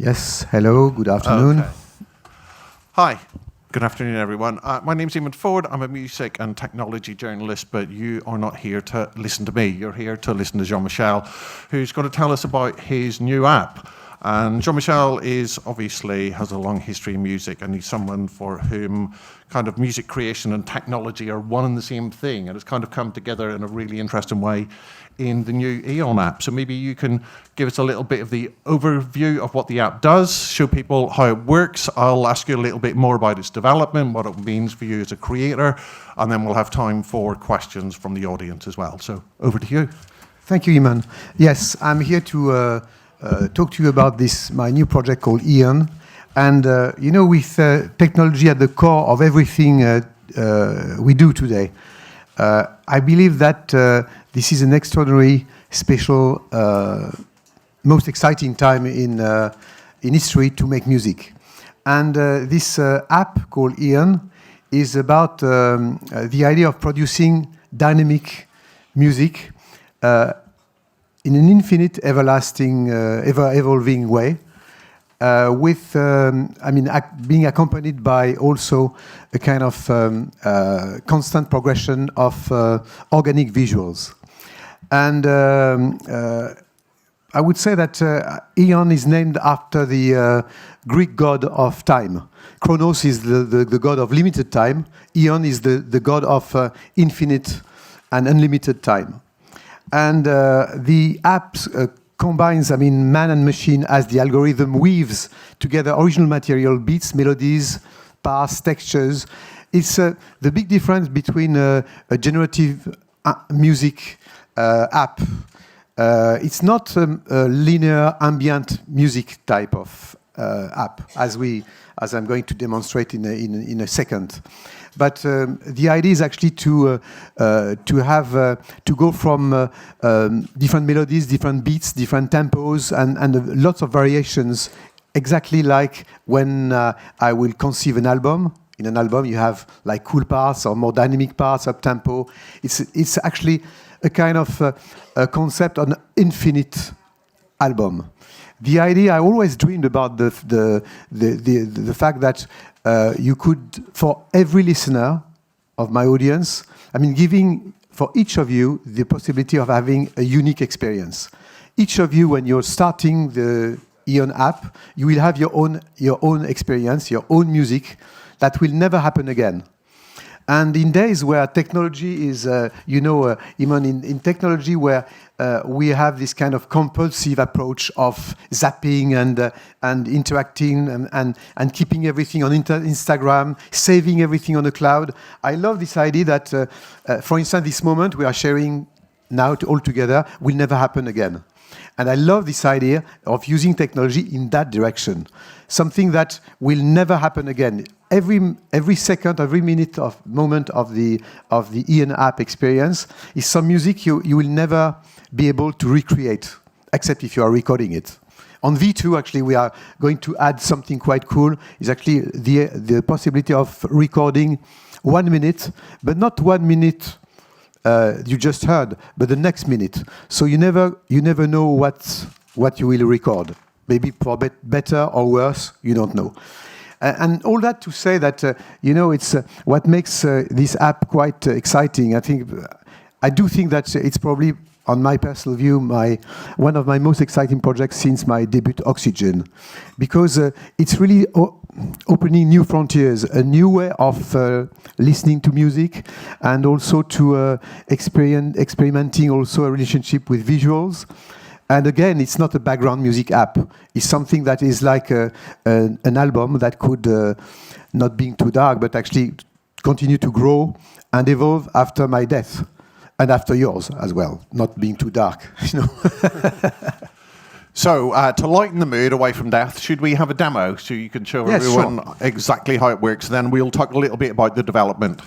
Yes, hello, good afternoon. Okay. Hi, good afternoon, everyone. My name's Eamon Ford. I'm a music and technology journalist, but you are not here to listen to me. You're here to listen to Jean-Michel, who's going to tell us about his new app. And Jean-Michel has a long history in music, and he's someone for whom kind of music creation and technology are one and the same thing, and it's kind of come together in a really interesting way in the new EON app. So maybe you can give us a little bit of the overview of what the app does, show people how it works. I'll ask you a little bit more about its development, what it means for you as a creator, and then we'll have time for questions from the audience as well. So over to you. Thank you, Eamon. Yes, I'm here to talk to you about my new project called EON. And, with technology at the core of everything we do today, I believe that this is an extraordinary, special, most exciting time in history to make music. And this app called EON is about the idea of producing dynamic music in an infinite, everlasting, ever-evolving way, being accompanied by also a kind of constant progression of organic visuals. And I would say that EON is named after the Greek god of time. Chronos is the god of limited time. EON is the god of infinite and unlimited time. And the app combines, man and machine as the algorithm weaves together original material, beats, melodies, parts, textures. It's the big difference between a generative music app. It's not a linear ambient music type of app, as I'm going to demonstrate in a second. But the idea is actually to go from different melodies, different beats, different tempos, and lots of variations. Exactly like when I will conceive an album. In an album, you have like cool parts or more dynamic parts, up tempo. It's actually a kind of a concept on infinite album. The idea I always dreamed about the fact that you could, for every listener of my audience, giving for each of you the possibility of having a unique experience. Each of you, when you're starting the EON app, you will have your own experience, your own music that will never happen again. And in days where technology is, even in technology where we have this kind of compulsive approach of zapping and interacting and keeping everything on Instagram, saving everything on the cloud. I love this idea that, for instance, this moment we are sharing now all together will never happen again. And I love this idea of using technology in that direction, something that will never happen again. Every second, every minute of moment of the EON app experience is some music you will never be able to recreate, except if you are recording it. On V2, actually, we are going to add something quite cool. Is actually the possibility of recording 1 minute, but not 1 minute you just heard, but the next minute. So you never know what you will record. Maybe for better or worse, you don't know. And all that to say that, it's what makes this app quite exciting. I do think that it's probably, on my personal view, one of my most exciting projects since my debut, Oxygen, because it's really opening new frontiers, a new way of listening to music, and also to experimenting also a relationship with visuals. And again, it's not a background music app. It's something that is like an album that could, not being too dark, but actually continue to grow and evolve after my death. And after yours as well, not being too dark. So, to lighten the mood away from death, should we have a demo so you can show everyone exactly how it works? Then we'll talk a little bit about the development.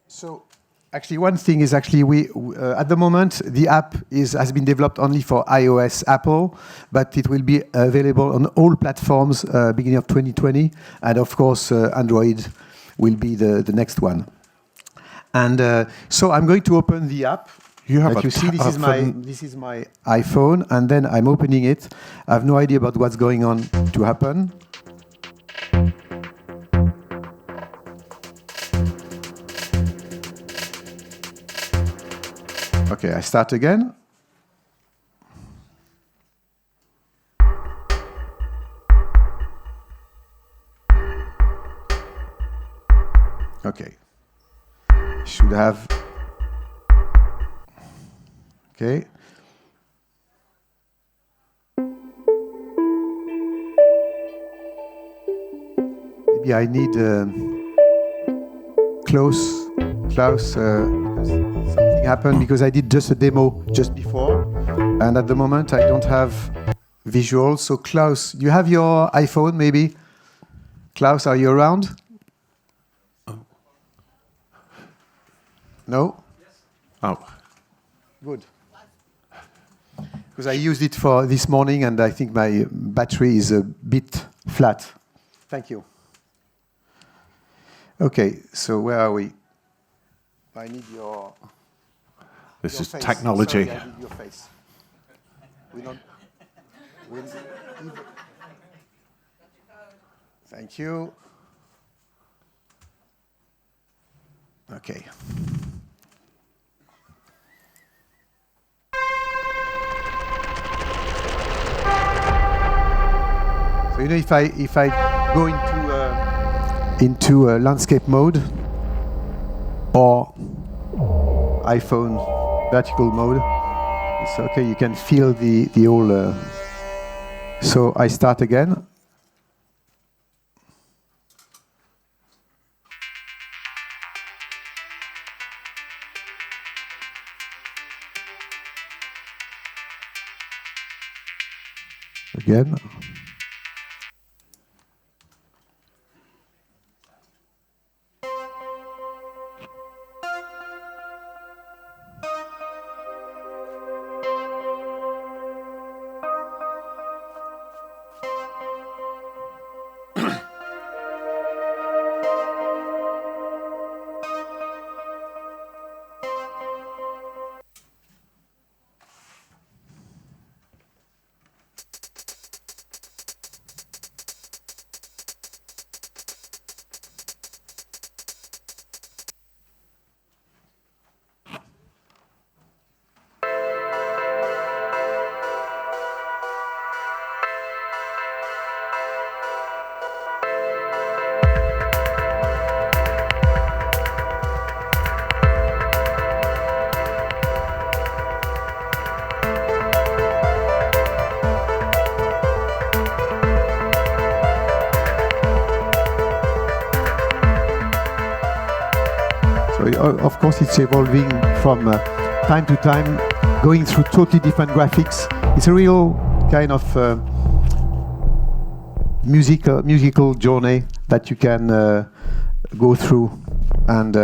So, actually, one thing is actually we at the moment the app has been developed only for iOS, Apple, but it will be available on all platforms beginning of 2020, and of course Android will be the next one. And so I'm going to open the app You have like a you see, this telephone. this is my iPhone, and then I'm opening it. I have no idea about what's going on to happen. Okay, I start again. Okay. Should have. Okay. Maybe I need Klaus, because something happened because I did just a demo just before, and at the moment I don't have visuals. So Klaus, you have your iPhone maybe? Klaus, are you around? No? Oh. Good. Because I used it for this morning and I think my battery is a bit flat. Thank you. Okay, so where are we? I need your. This your is face. technology. Sorry, I need your face. Thank you. Okay. So you know, if I go into landscape mode or iPhone vertical mode, it's okay. You can feel the whole. So I start again. Again. Of course, it's evolving from time to time, going through totally different graphics. It's a real kind of musical journey that you can go through and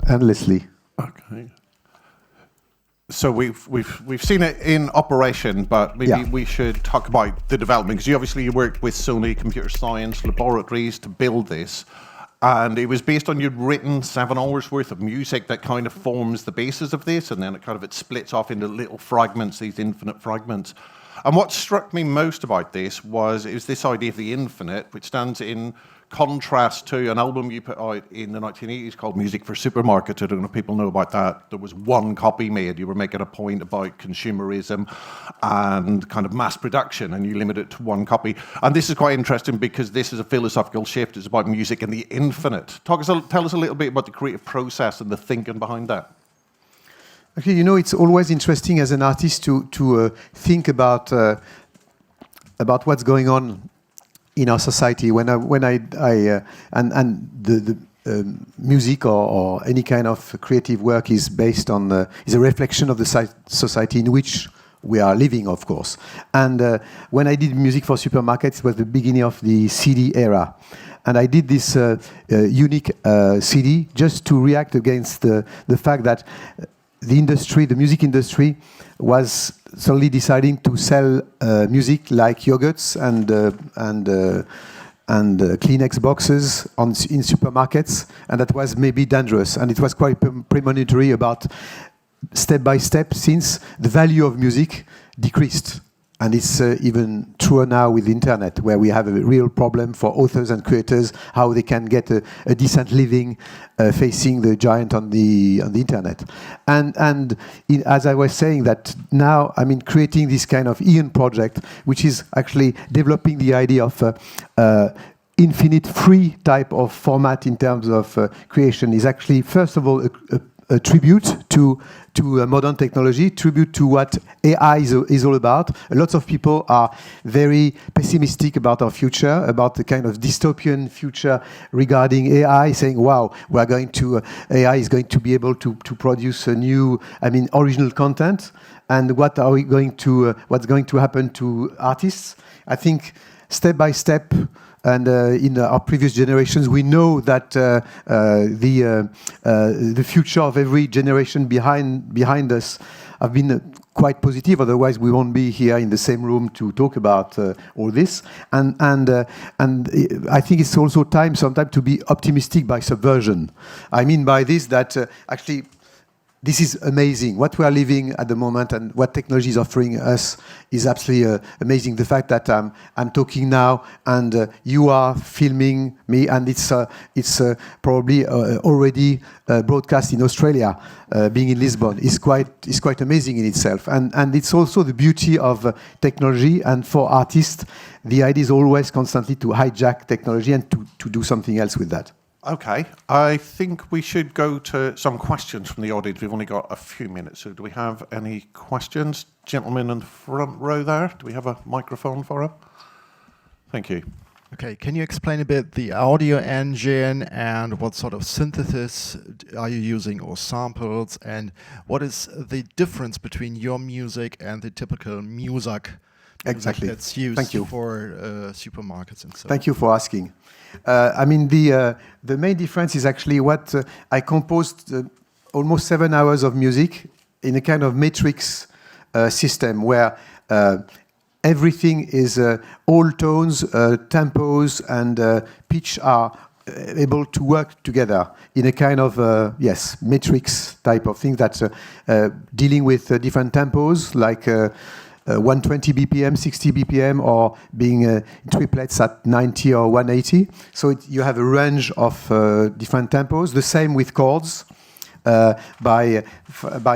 endlessly. Okay. So we've seen it in operation, but maybe we should talk about the development, because you worked with Sony Computer Science Laboratories to build this. And it was based on you'd written 7 hours worth of music that kind of forms the basis of this, and then it splits off into little fragments, these infinite fragments. And what struck me most about this was this idea of the infinite, which stands in contrast to an album you put out in the 1980s called Music for Supermarkets. I don't know if people know about that. There was one copy made. You were making a point about consumerism and kind of mass production, and you limit it to one copy. And this is quite interesting because this is a philosophical shift. It's about music and the infinite. Tell us a little bit about the creative process and the thinking behind that. Okay, you know, it's always interesting as an artist to think about what's going on in our society. When the music or any kind of creative work is based on is a reflection of the society in which we are living, of course. And when I did music for supermarkets, it was the beginning of the CD era. And I did this unique CD just to react against the fact that the music industry, was suddenly deciding to sell music like yogurts and Kleenex boxes in supermarkets, and that was maybe dangerous. And it was quite premonitory about step by step since the value of music decreased. And it's even truer now with the internet, where we have a real problem for authors and creators, how they can get a decent living facing the giant on the internet. As I was saying, that now, I mean, creating this kind of EON project, which is actually developing the idea of infinite free type of format in terms of creation, is actually, first of all, a tribute to modern technology, tribute to what AI is all about. A lot of people are very pessimistic about our future, about the kind of dystopian future regarding AI, saying, wow, AI is going to be able to produce a new, original content. And what's going to happen to artists? I think step by step, and in our previous generations, we know that the future of every generation behind us have been quite positive. Otherwise, we won't be here in the same room to talk about all this. And I think it's also sometimes to be optimistic by subversion. I mean by this that actually, this is amazing. What we are living at the moment and what technology is offering us is absolutely amazing. The fact that I'm talking now and you are filming me, and it's probably already broadcast in Australia, being in Lisbon, is quite amazing in itself. And it's also the beauty of technology. And for artists, the idea is always constantly to hijack technology and to do something else with that. Okay, I think we should go to some questions from the audience. We've only got a few minutes, so do we have any questions? Gentleman in the front row there, do we have a microphone for him? Thank you. Okay, can you explain a bit the audio engine and what sort of synthesis are you using, or samples, and what is the difference between your music and the typical music Exactly. that's used Thank you. for supermarkets and so on? Thank you for asking. The main difference is actually what I composed almost 7 hours of music in a kind of matrix system where everything is all tones, tempos, and pitch are able to work together in a kind of matrix type of thing that's dealing with different tempos, like 120 BPM, 60 BPM, or being triplets at 90 or 180. So you have a range of different tempos. The same with chords, by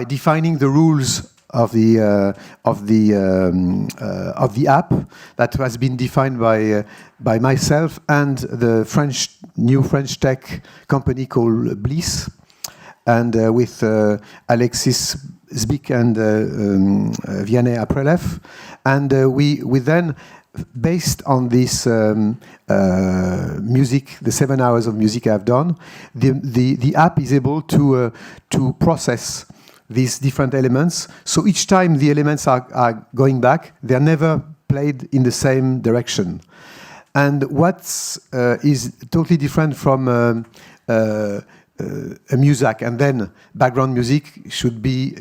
defining the rules of the app that has been defined by myself and the new French tech company called Bliss, and with Alexis Zbik and Vianney Aprelef. And we then, based on this music, the 7 hours of music I've done, the app is able to process these different elements. So each time the elements are going back, they're never played in the same direction. And what is totally different from a music, and then background music could be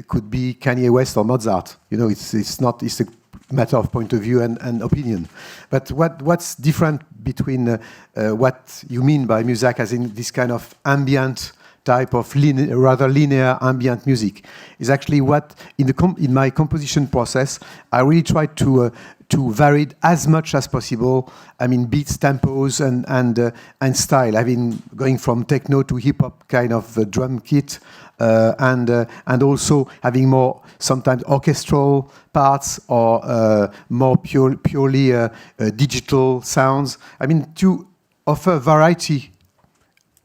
Kanye West or Mozart. You know, it's a matter of point of view and opinion. But what's different between what you mean by music, as in this kind of ambient type of rather linear ambient music, is actually what in my composition process I really try to vary it as much as possible. I mean, beats, tempos, and style. I've been going from techno to hip hop kind of drum kit, and also having more sometimes orchestral parts or more purely digital sounds. I mean, to offer variety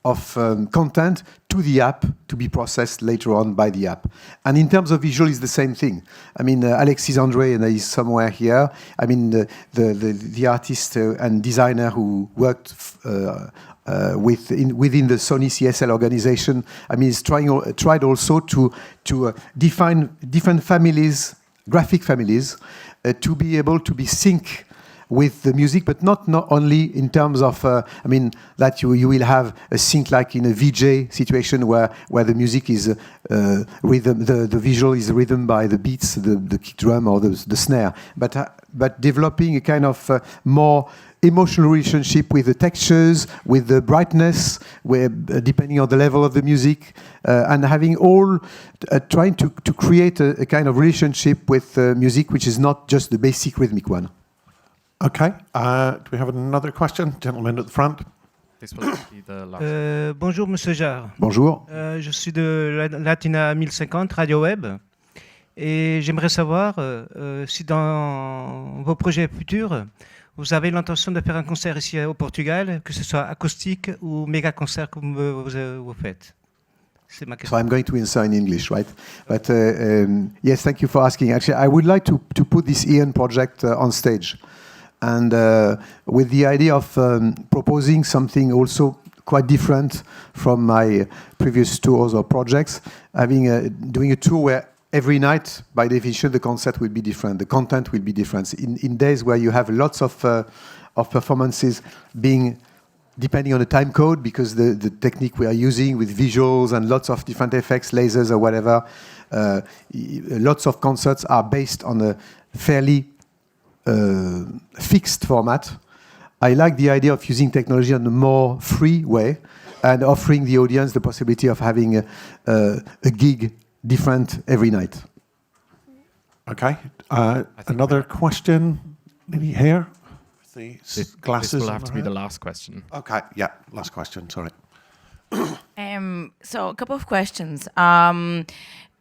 of content to the app to be processed later on by the app. And in terms of visual, it's the same thing. I mean, Alexis André is somewhere here. I mean, the artist and designer who worked within the Sony CSL organization. I mean, he's tried also to define different families, graphic families, to be able to be sync with the music, but not only in terms of, that you will have a sync like in a VJ situation where the music is rhythm, the visual is rhythm by the beats, the kick drum or the snare. But but developing a kind of more emotional relationship with the textures, with the brightness, depending on the level of the music, and having all trying to create a kind of relationship with music which is not just the basic rhythmic one. Okay. Do we have another question? Gentleman at the front. This will be the last. Bonjour, Monsieur Jarre. Bonjour. Je suis de Latina 1050, Radio Web. Et j'aimerais savoir si dans vos projets futurs, vous avez l'intention de faire un concert ici au Portugal, que ce soit acoustique ou méga concert comme vous faites. C'est ma question. So I'm going to answer in English, right? But yes, thank you for asking. Actually, I would like to put this EON project on stage. And with the idea of proposing something also quite different from my previous tours or projects, doing a tour where every night, by definition, the concept will be different, the content will be different. In days where you have lots of performances being depending on the time code, because the technique we are using with visuals and lots of different effects, lasers or whatever, lots of concerts are based on a fairly fixed format. I like the idea of using technology in a more free way and offering the audience the possibility of having a gig different every night. Okay. Another question? Maybe here? This Glasses. will have to be the last question. Okay. Yeah. Last question. Sorry. So a couple of questions.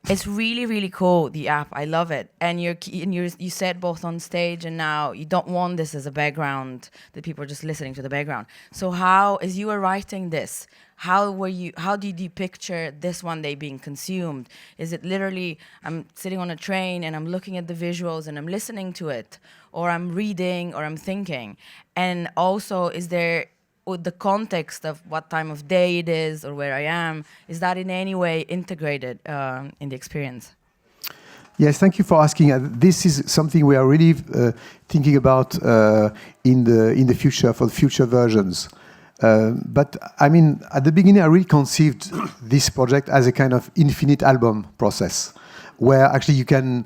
It's really, really cool, the app. I love it. And you said both on stage and now you don't want this as a background, that people are just listening to the background. So how, as you were writing this, how did you picture this one day being consumed? Is it literally, I'm sitting on a train and I'm looking at the visuals and I'm listening to it, or I'm reading, or I'm thinking? And also, is there, with the context of what time of day it is or where I am, is that in any way integrated in the experience? Yes, thank you for asking. This is something we are really thinking about in the future, for the future versions. But I mean, at the beginning, I really conceived this project as a kind of infinite album process, where actually you can,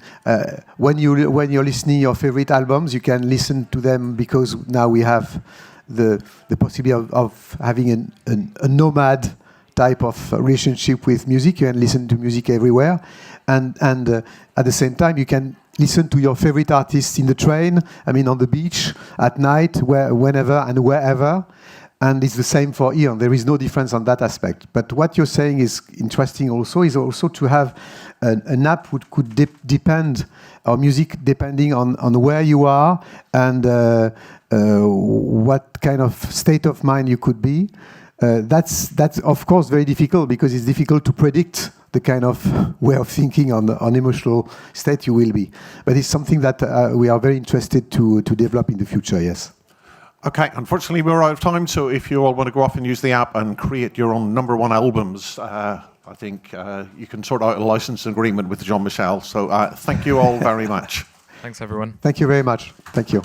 when you're listening your favorite albums, you can listen to them, because now we have the possibility of having a nomad type of relationship with music. You can listen to music everywhere, and at the same time you can listen to your favorite artists in the train, I mean on the beach, at night, whenever and wherever. And it's the same for EON. There is no difference on that aspect. But what you're saying is interesting also, is also to have an app which could depend, or music depending on where you are and what kind of state of mind you could be. That's of course very difficult, because it's difficult to predict the kind of way of thinking on emotional state you will be. But it's something that we are very interested to develop in the future, yes. Okay, unfortunately we're out of time, so if you all want to go off and use the app and create your own #1 albums, I think you can sort out a license agreement with Jean-Michel. So thank you all very much. Thanks, everyone. Thank you very much. Thank you.